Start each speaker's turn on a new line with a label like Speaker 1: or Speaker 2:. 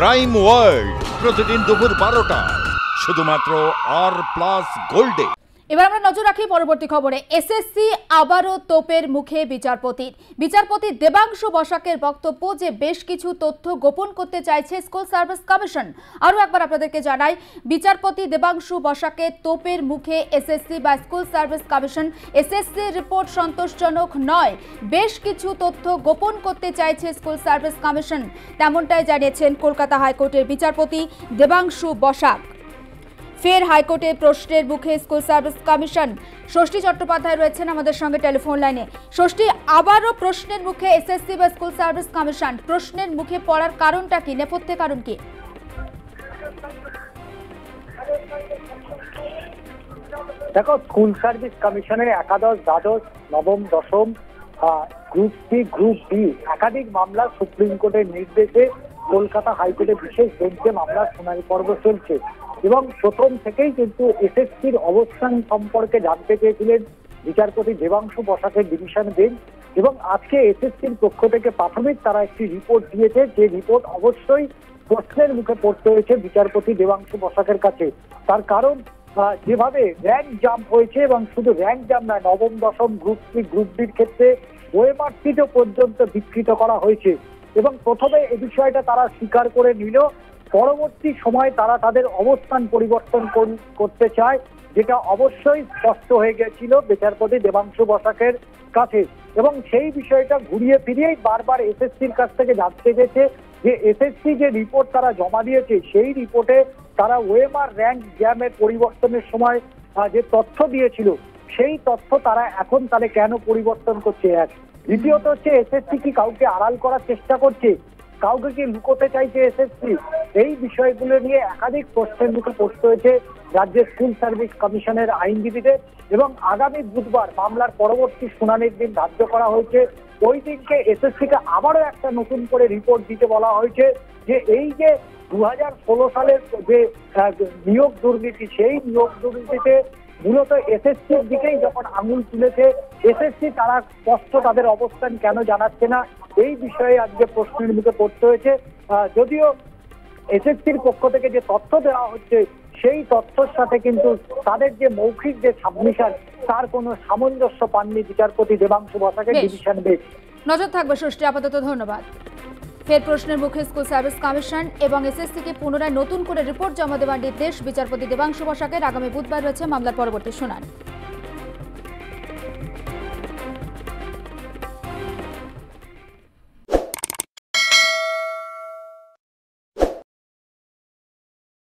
Speaker 1: Crime world প্রতিদিন দুপুর 12টায় শুধুমাত্র আর+ গোল্ডে।
Speaker 2: এবার আমরা নজর রাখি পরবর্তী খবরে। এসএসসি আবারও তোপের মুখে বিচারপতি দেবাংশু বসাকের বক্তব্য যে বেশ কিছু তথ্য গোপন করতে চাইছে স্কুল সার্ভিস কমিশন। আরও একবার আপনাদেরকে জানাই, বিচারপতি দেবাংশু বসাকের তোপের মুখে এসএসসি বা school service commission. SSC report সন্তোষজনক নয়, বেশ কিছু তথ্য গোপন করতে চাইছে স্কুল সার্ভিস কমিশন, তেমনটাই জানিয়েছেন কলকাতা হাইকোর্টের বিচারপতি দেবাংশু বসাক। ফের হাইকোর্টের প্রশ্নের মুখে স্কুল সার্ভিস কমিশন। ষষ্ঠী চট্টোপাধ্যায় রয়েছেন আমাদের সঙ্গে টেলিফোন লাইনে। ষষ্ঠী, আবারও প্রশ্নের মুখে এসএসসি বা স্কুল সার্ভিস কমিশন, প্রশ্নের মুখে পড়ার কারণটা কি, নেপথ্যে কারণ কি?
Speaker 3: দেখো, স্কুল সার্ভিস কমিশনের একাদশ, দ্বাদশ, নবম, দশম, গ্রুপ সি, গ্রুপ বি একাধিক মামলা সুপ্রিম কোর্টের নির্দেশে কলকাতা হাইকোর্টে বিশেষ বেঞ্চে মামলার শুনানি পর্ব চলছে এবং প্রথম থেকেই কিন্তু এসএসসির অবস্থান সম্পর্কে জানতে চেয়েছিলেন বিচারপতি দেবাংশু বসাকের ডিভিশন বেঞ্চ। এবং আজকে এসএসসির পক্ষ থেকে প্রাথমিক তারা একটি রিপোর্ট দিয়েছে, যে রিপোর্ট অবশ্যই প্রশ্নের মুখে পড়তে হয়েছে বিচারপতি দেবাংশু বসাকের কাছে। তার কারণ, যেভাবে র্যাঙ্ক জাম্প হয়েছে, এবং শুধু র্যাঙ্ক জাম্প নয়, নবম, দশম, গ্রুপ সি, গ্রুপ বির ক্ষেত্রে ওএমআর সিটও পর্যন্ত বিকৃত করা হয়েছে। এবং প্রথমে এই বিষয়টা তারা স্বীকার করে নিল, পরবর্তী সময় তারা তাদের অবস্থান পরিবর্তন করতে চায়, যেটা অবশ্যই স্পষ্ট হয়ে গেছিল বিচারপতি দেবাংশু বসাকের কাছে। এবং সেই বিষয়টা ঘুরিয়ে ফিরিয়েই বারবার এসএসসির কাছ থেকে জানতে চেয়েছে যে এসএসসি যে রিপোর্ট তারা জমা দিয়েছে, সেই রিপোর্টে তারা ওএমআর র্যাঙ্ক জ্যামের পরিবর্তনের সময় যে তথ্য দিয়েছিল, সেই তথ্য তারা এখন তাহলে কেন পরিবর্তন করছে। এক, দ্বিতীয়ত হচ্ছে এসএসসি কি কাউকে আড়াল করার চেষ্টা করছে, কাউকে কি লুকোতে চাইছে এসএসসি? এই বিষয়গুলো নিয়ে একাধিক প্রশ্নের মুখে পড়তে হয়েছে রাজ্যের স্কুল সার্ভিস কমিশনের আইনজীবীদের। এবং আগামী বুধবার মামলার পরবর্তী শুনানির দিন ধার্য করা হয়েছে। ওই দিনকে এসএসসিকে আবারও একটা নতুন করে রিপোর্ট দিতে বলা হয়েছে, যে এই যে 2016 সালের যে নিয়োগ দুর্নীতি, সেই নিয়োগ দুর্নীতিতে মূলত এসএসসির দিকেই যখন আঙুল তুলেছে এসএসসি, তারা স্পষ্ট তাদের অবস্থান কেন জানাচ্ছে না, এই বিষয়ে আজকে প্রশ্নের মুখে পড়তে হয়েছে। যদিও এসএসসির পক্ষ থেকে যে তথ্য দেওয়া হচ্ছে, সেই তথ্যের সাথে কিন্তু তাদের যে মৌখিক যে সাবমিশন, তার কোনো সামঞ্জস্য পাননি বিচারপতি দেবাংশু বসাকের ডিভিশন বেঞ্চ।
Speaker 2: নজর থাকবে ষষ্ঠী, আপাতত ধন্যবাদ। ফের প্রশ্নের মুখে স্কুল সার্ভিস কমিশন এবং এসএসসিকে পুনরায় নতুন করে রিপোর্ট জমা দেওয়ার নির্দেশ বিচারপতি দেবাংশু বসাকের। আগামী বুধবার রয়েছে মামলার পরবর্তী শুনানি।